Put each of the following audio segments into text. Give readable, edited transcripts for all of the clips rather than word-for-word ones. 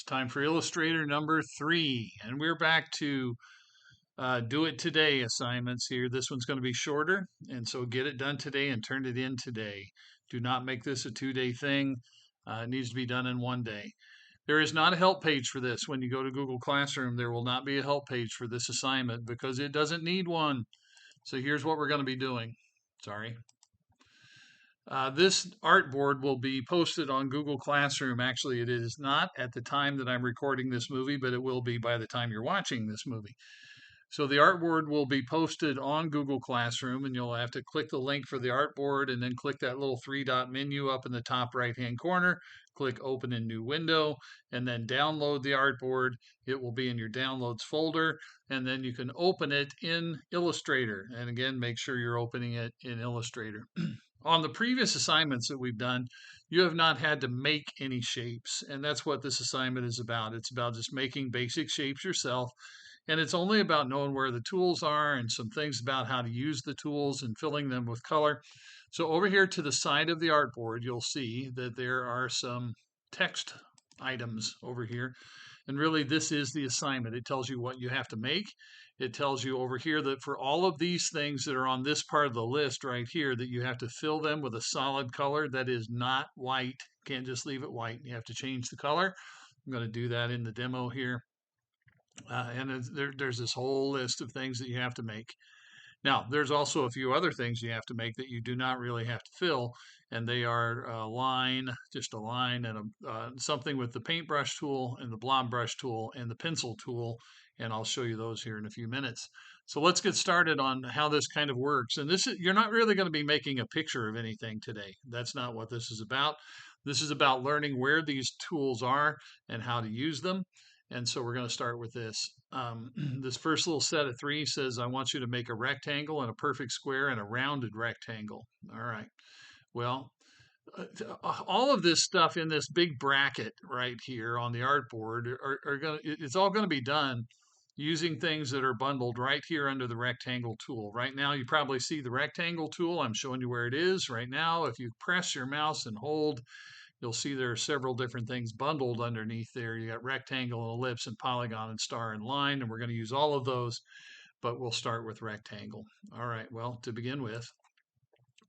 It's time for Illustrator number 3, and we're back to do it today assignments here. This one's going to be shorter, and so get it done today and turn it in today. Do not make this a 2-day thing. It needs to be done in 1 day. There is not a help page for this. When you go to Google Classroom, there will not be a help page for this assignment because it doesn't need one. So here's what we're going to be doing. Sorry. This artboard will be posted on Google Classroom. Actually, it is not at the time that I'm recording this movie, but it will be by the time you're watching this movie. So the artboard will be posted on Google Classroom, and you'll have to click the link for the artboard and then click that little 3-dot menu up in the top right-hand corner. Click Open in New Window, and then download the artboard. It will be in your Downloads folder, and then you can open it in Illustrator. And again, make sure you're opening it in Illustrator. On the previous assignments that we've done, you have not had to make any shapes, and that's what this assignment is about. It's about just making basic shapes yourself, and it's only about knowing where the tools are and some things about how to use the tools and filling them with color. So over here to the side of the artboard, you'll see that there are some text items over here, and really this is the assignment. It tells you what you have to make. It tells you over here that for all of these things that are on this part of the list right here, that you have to fill them with a solid color that is not white. Can't just leave it white. You have to change the color. I'm going to do that in the demo here. And there's this whole list of things that you have to make. Now, there's also a few other things you have to make that you do not really have to fill, and they are a line, just a line, and something with the paintbrush tool and the blob brush tool and the pencil tool, and I'll show you those here in a few minutes. So let's get started on how this kind of works. And you're not really going to be making a picture of anything today. That's not what this is about. This is about learning where these tools are and how to use them. And so we're going to start with this. This first little set of 3 says, I want you to make a rectangle and a perfect square and a rounded rectangle. All right. Well, all of this stuff in this big bracket right here on the artboard it's all going to be done using things that are bundled right here under the rectangle tool. Right now, you probably see the rectangle tool. I'm showing you where it is right now. If you press your mouse and hold, you'll see there are several different things bundled underneath there. You got rectangle and ellipse and polygon and star and line, and we're going to use all of those, but we'll start with rectangle. All right, well, to begin with,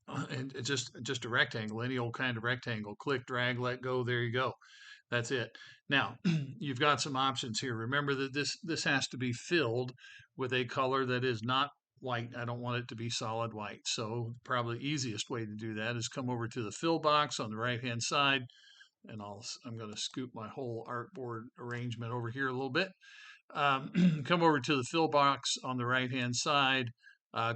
and it's just a rectangle, any old kind of rectangle. Click, drag, let go, there you go. That's it. Now, you've got some options here. Remember that this has to be filled with a color that is not white. I don't want it to be solid white. So probably easiest way to do that is come over to the fill box on the right hand side, and I'm going to scoop my whole artboard arrangement over here a little bit. Come over to the fill box on the right hand side.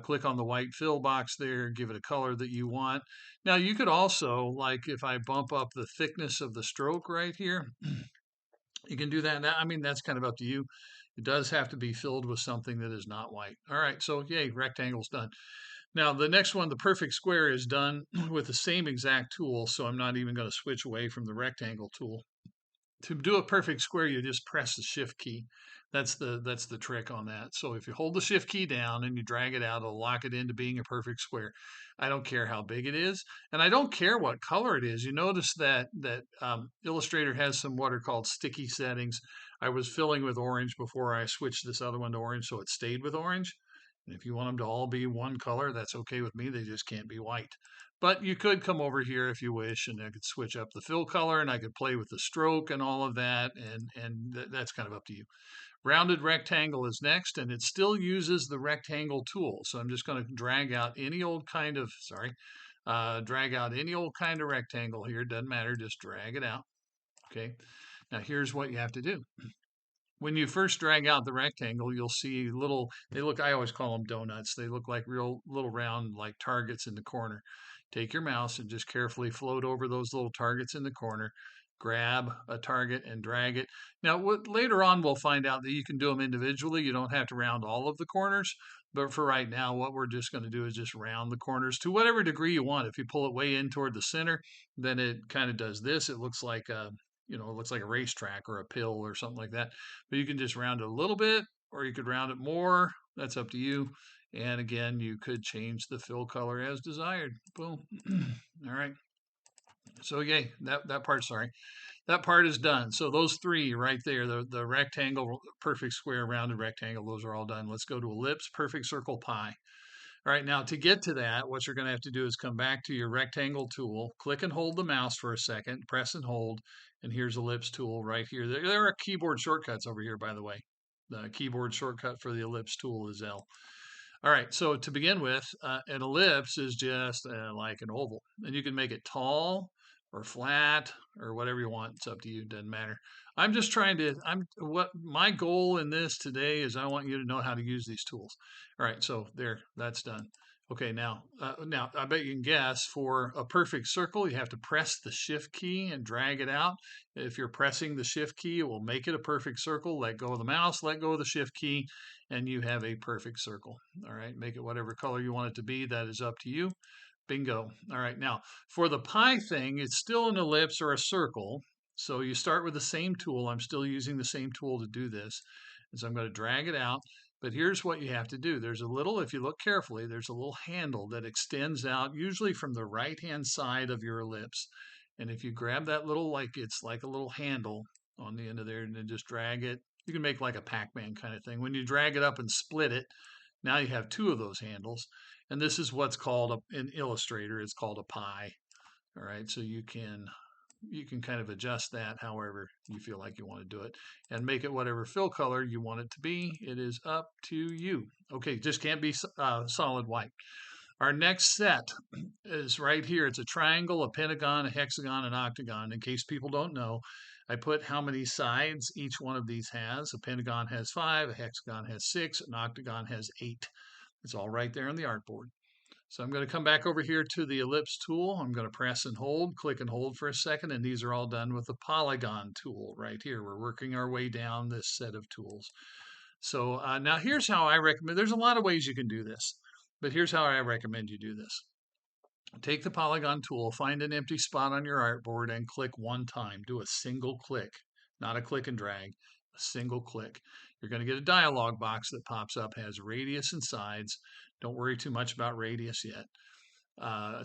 Click on the white fill box there, give it a color that you want. Now you could also, like if I bump up the thickness of the stroke right here, you can do that. Now, I mean, that's kind of up to you. It does have to be filled with something that is not white. All right, so yay, rectangle's done. Now the next one, the perfect square, is done with the same exact tool, so I'm not even going to switch away from the rectangle tool. To do a perfect square, you just press the shift key. That's the trick on that. So if you hold the shift key down and you drag it out, it'll lock it into being a perfect square. I don't care how big it is, and I don't care what color it is. You notice that Illustrator has some what are called sticky settings. I was filling with orange before I switched this other one to orange, so it stayed with orange. And if you want them to all be one color, that's okay with me. They just can't be white. But you could come over here if you wish, and I could switch up the fill color, and I could play with the stroke and all of that, and that's kind of up to you. Rounded rectangle is next, and it still uses the rectangle tool. So I'm just going to drag out any old kind of, drag out any old kind of rectangle here. Doesn't matter, just drag it out. Okay. Now here's what you have to do. When you first drag out the rectangle, you'll see I always call them donuts. They look like real little round, like targets in the corner. Take your mouse and just carefully float over those little targets in the corner. Grab a target and drag it. Now, later on, we'll find out that you can do them individually. You don't have to round all of the corners. But for right now, what we're just going to do is just round the corners to whatever degree you want. If you pull it way in toward the center, then it kind of does this. It looks like it looks like a racetrack or a pill or something like that. But you can just round it a little bit, or you could round it more. That's up to you. And again, you could change the fill color as desired. Boom. All right. So yay, that part, sorry. that part is done. So those three right there, the rectangle, perfect square, rounded rectangle, those are all done. Let's go to ellipse, perfect circle, pie. All right, now to get to that, what you're going to have to do is come back to your rectangle tool, click and hold the mouse for a second, press and hold, and here's ellipse tool right here. There are keyboard shortcuts over here, by the way. The keyboard shortcut for the ellipse tool is L. All right, so to begin with, an ellipse is just like an oval, and you can make it tall or flat or whatever you want. It's up to you. It doesn't matter. I'm just trying to. What my goal in this today is. I want you to know how to use these tools. All right, so there, that's done. Okay, now I bet you can guess for a perfect circle, you have to press the shift key and drag it out. If you're pressing the shift key, it will make it a perfect circle. Let go of the mouse, let go of the shift key, and you have a perfect circle. All right, make it whatever color you want it to be. That is up to you. Bingo. All right, now for the pie thing, it's still an ellipse or a circle. So you start with the same tool. I'm still using the same tool to do this. And so I'm going to drag it out. But here's what you have to do. There's a little, if you look carefully, there's a little handle that extends out, usually from the right-hand side of your ellipse. And if you grab that little, like it's like a little handle on the end of there, and then just drag it, you can make like a Pac-Man kind of thing. When you drag it up and split it, now you have two of those handles. And this is what's called in Illustrator, it's called a pie. All right, so you can kind of adjust that however you feel like you want to do it and make it whatever fill color you want it to be. It is up to you. Okay, just can't be solid white. Our next set is right here. It's a triangle, a pentagon, a hexagon, an octagon. In case people don't know, I put how many sides each one of these has. A pentagon has 5, a hexagon has 6, an octagon has 8. It's all right there on the artboard. So I'm going to come back over here to the ellipse tool. I'm going to press and hold, click and hold for a second, and these are all done with the polygon tool right here. We're working our way down this set of tools. So now here's how I recommend. There's a lot of ways you can do this, but here's how I recommend you do this. Take the polygon tool, find an empty spot on your artboard, and click one time. Do a single click, not a click and drag, a single click. You're going to get a dialog box that pops up, has radius and sides. Don't worry too much about radius yet.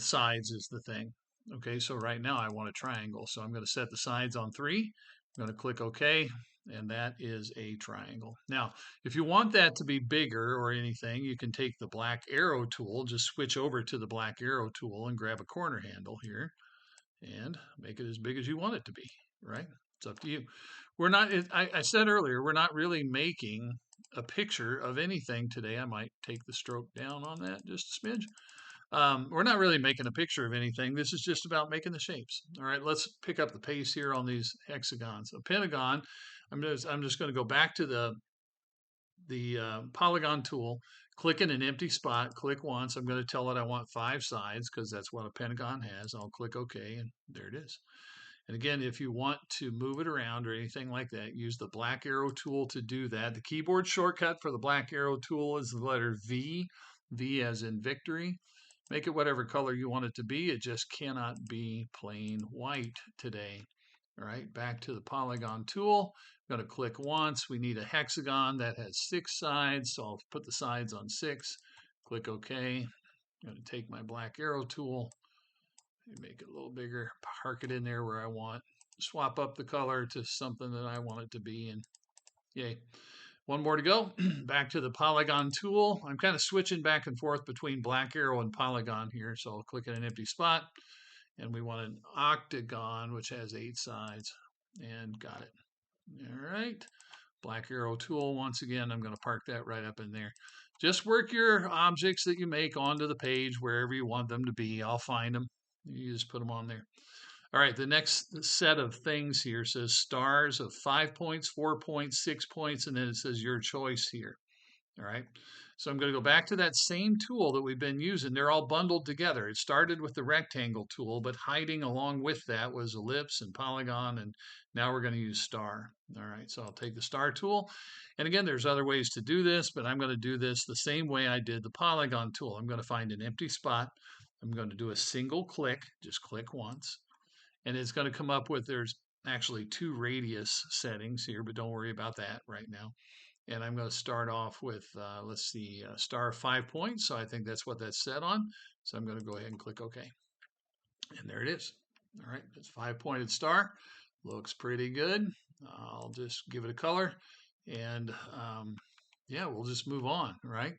Sides is the thing. Okay, so right now I want a triangle. So I'm going to set the sides on 3. I'm going to click OK, and that is a triangle. Now, if you want that to be bigger or anything, you can take the black arrow tool, just switch over to the black arrow tool and grab a corner handle here and make it as big as you want it to be, right? It's up to you. We're not, I said earlier, we're not really making a picture of anything today. I might take the stroke down on that just a smidge. We're not really making a picture of anything. This is just about making the shapes. All right, let's pick up the pace here on these hexagons. A pentagon, I'm just going to go back to the polygon tool, click in an empty spot, click once. I'm going to tell it I want 5 sides because that's what a pentagon has. I'll click OK, and there it is. And again, if you want to move it around or anything like that, use the black arrow tool to do that. The keyboard shortcut for the black arrow tool is the letter V, V as in victory. Make it whatever color you want it to be. It just cannot be plain white today. All right, back to the polygon tool. I'm going to click once. We need a hexagon that has 6 sides, so I'll put the sides on 6. Click OK. I'm going to take my black arrow tool, make it a little bigger, park it in there where I want, swap up the color to something that I want it to be, and yay. One more to go. Back to the polygon tool. I'm kind of switching back and forth between black arrow and polygon here, so I'll click in an empty spot, and we want an octagon, which has 8 sides, and got it. All right. Black arrow tool, once again, I'm going to park that right up in there. Just work your objects that you make onto the page wherever you want them to be. I'll find them. You just put them on there. All right, the next set of things here says stars of 5 points, 4 points, 6 points, and then it says your choice here. All right, so I'm going to go back to that same tool that we've been using. They're all bundled together. It started with the rectangle tool, but hiding along with that was ellipse and polygon, and now we're going to use star. All right, so I'll take the star tool. And again, there's other ways to do this, but I'm going to do this the same way I did the polygon tool. I'm going to find an empty spot. I'm going to do a single click, just click once. And it's going to come up with, there's actually 2 radius settings here, but don't worry about that right now. And I'm going to start off with, let's see, star 5 points. So I think that's what that's set on. So I'm going to go ahead and click OK. And there it is. All right, it's 5-pointed star. Looks pretty good. I'll just give it a color and yeah, we'll just move on, right?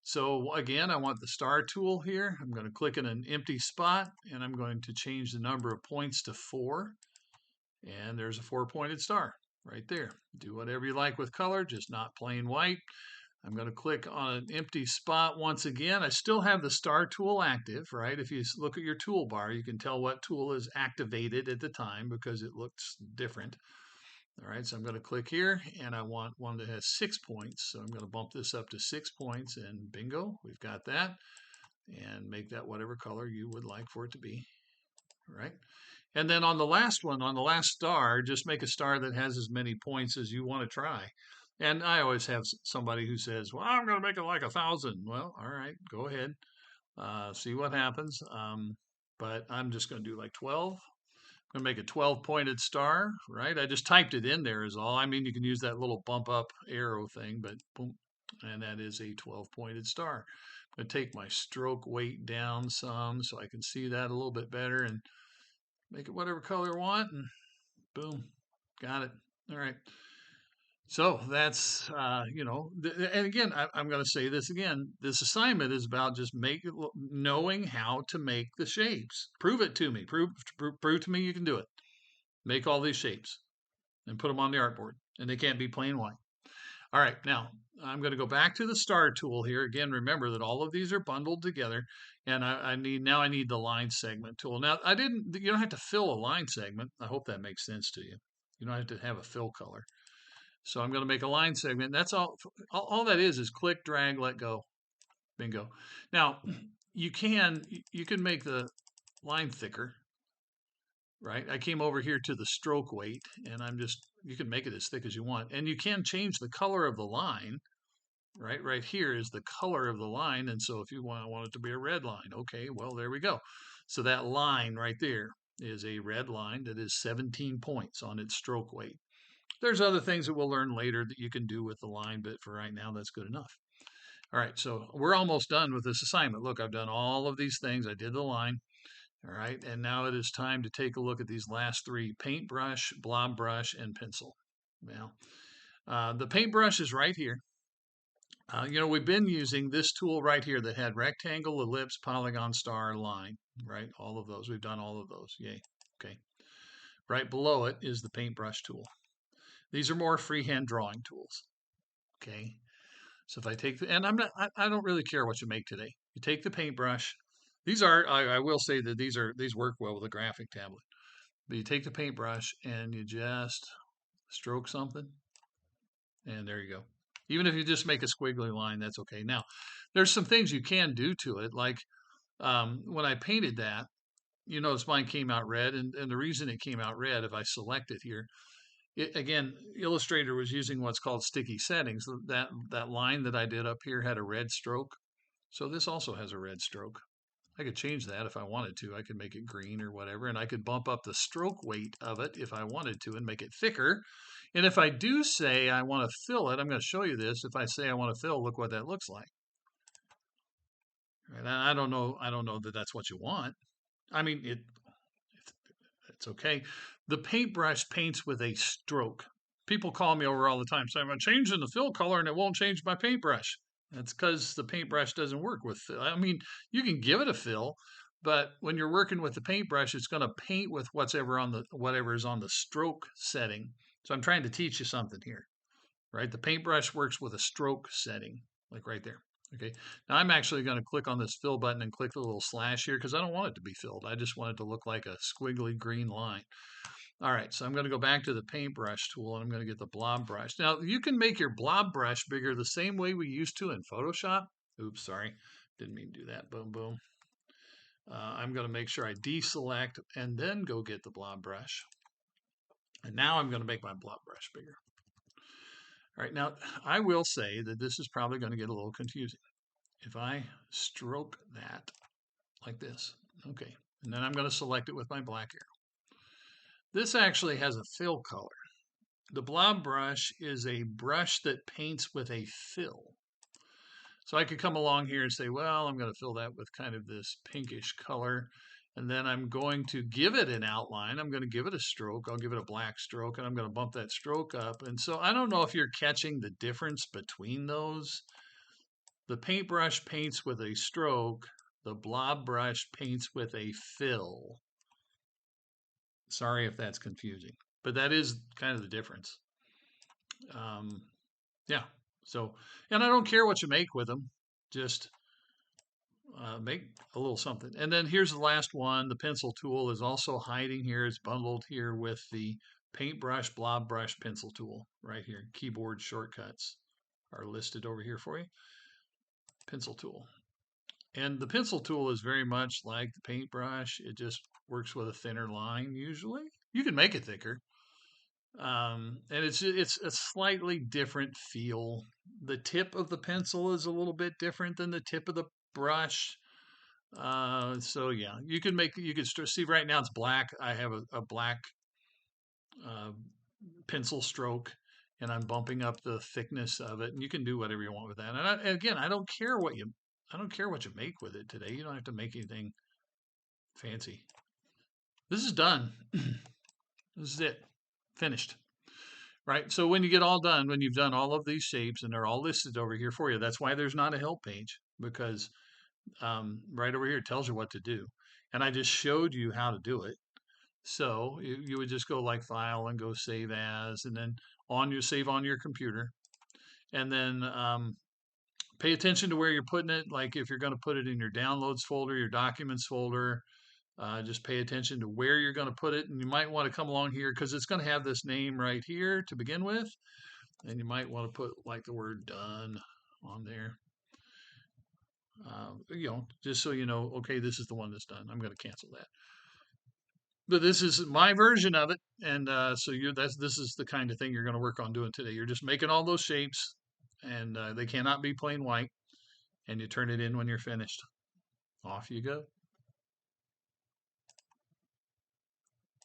So again, I want the star tool here. I'm going to click in an empty spot and I'm going to change the number of points to 4. And there's a 4-pointed star right there. Do whatever you like with color, just not plain white. I'm going to click on an empty spot once again. I still have the star tool active, right? If you look at your toolbar, you can tell what tool is activated at the time because it looks different. All right, so I'm going to click here and I want one that has 6 points. So I'm going to bump this up to 6 points and bingo, we've got that. And make that whatever color you would like for it to be, right? And then on the last one, on the last star, just make a star that has as many points as you want to try. And I always have somebody who says, well, I'm going to make it like 1,000. Well, all right, go ahead. See what happens. But I'm just going to do like 12. I'm going to make a 12-pointed star, right? I just typed it in there is all. I mean, you can use that little bump up arrow thing, but boom. And that is a 12-pointed star. I'm going to take my stroke weight down some so I can see that a little bit better and make it whatever color I want, and boom, got it. All right. So that's, and again, I'm going to say this again. This assignment is about just knowing how to make the shapes. Prove it to me. Prove to me you can do it. Make all these shapes and put them on the artboard, and they can't be plain white. All right, now I'm going to go back to the star tool here. Again, remember that all of these are bundled together, and I need the line segment tool. Now you don't have to fill a line segment. I hope that makes sense to you. You don't have to have a fill color. So I'm going to make a line segment. That's all that is click, drag, let go. Bingo. Now you can make the line thicker, right? I came over here to the stroke weight and you can make it as thick as you want. And you can change the color of the line, right? Right here is the color of the line. And so if you want it to be a red line, okay, well, there we go. So that line right there is a red line that is 17 points on its stroke weight. There's other things that we'll learn later that you can do with the line, but for right now, that's good enough. All right, so we're almost done with this assignment. Look, I've done all of these things. I did the line. All right, and now it is time to take a look at these last 3: paintbrush, blob brush, and pencil. Now, the paintbrush is right here. We've been using this tool right here that had rectangle, ellipse, polygon, star, line, right? All of those. We've done all of those. Yay. Okay. Right below it is the paintbrush tool. These are more freehand drawing tools. Okay. So if I take and I don't really care what you make today. You take the paintbrush. I will say that these work well with a graphic tablet. But you take the paintbrush and you just stroke something, and there you go. Even if you just make a squiggly line, that's okay. Now, there's some things you can do to it, like when I painted that, you notice mine came out red, and the reason it came out red, if I select it here, again, Illustrator was using what's called sticky settings. That line that I did up here had a red stroke, so this also has a red stroke. I could change that if I wanted to. I could make it green or whatever, and I could bump up the stroke weight of it if I wanted to and make it thicker. And if I do say I want to fill it, I'm going to show you this. If I say I want to fill, look what that looks like. And I don't know that that's what you want. I mean, it's okay. The paintbrush paints with a stroke. People call me over all the time saying, I'm changing the fill color and it won't change my paintbrush. That's because the paintbrush doesn't work with fill. I mean, you can give it a fill, but when you're working with the paintbrush, it's going to paint with whatever is on the stroke setting. So I'm trying to teach you something here, right? The paintbrush works with a stroke setting, like right there. Okay. Now I'm actually going to click on this fill button and click the little slash here because I don't want it to be filled. I just want it to look like a squiggly green line. All right, so I'm going to go back to the paintbrush tool and I'm going to get the blob brush. Now, you can make your blob brush bigger the same way we used to in Photoshop. Oops, sorry. Didn't mean to do that. Boom, boom. I'm going to make sure I deselect and then go get the blob brush. And now I'm going to make my blob brush bigger. All right, now I will say that this is probably going to get a little confusing. If I stroke that like this, okay, and then I'm going to select it with my black arrow. This actually has a fill color. The blob brush is a brush that paints with a fill. So I could come along here and say, well, I'm going to fill that with kind of this pinkish color. And then I'm going to give it an outline. I'm going to give it a stroke. I'll give it a black stroke, and I'm going to bump that stroke up. And so I don't know if you're catching the difference between those. The paintbrush paints with a stroke. The blob brush paints with a fill. Sorry if that's confusing, but that is kind of the difference. Um, yeah. So, and I don't care what you make with them. Just make a little something. And then here's the last one. The pencil tool is also hiding here. It's bundled here with the paintbrush, blob brush, pencil tool right here. Keyboard shortcuts are listed over here for you. Pencil tool. And the pencil tool is very much like the paintbrush. It just works with a thinner line usually. You can make it thicker. And it's a slightly different feel. The tip of the pencil is a little bit different than the tip of the brush. So yeah, you can see right now it's black. I have a black uh, pencil stroke, and I'm bumping up the thickness of it, and you can do whatever you want with that. And again, I don't care what you make with it today. You don't have to make anything fancy. This is done. This is it, finished. Right. So when you get all done, when you've done all of these shapes and they're all listed over here for you, that's why there's not a help page, because right over here it tells you what to do. And I just showed you how to do it. So you would just go like file and go save as, and then save on your computer. And then pay attention to where you're putting it. Like if you're going to put it in your downloads folder, your documents folder, just pay attention to where you're going to put it. And you might want to come along here because it's going to have this name right here to begin with. And you might want to put like the word done on there. Just so you know, okay, this is the one that's done. I'm going to cancel that. But this is my version of it, and so this is the kind of thing you're going to work on doing today. You're just making all those shapes, and they cannot be plain white, and you turn it in when you're finished. Off you go.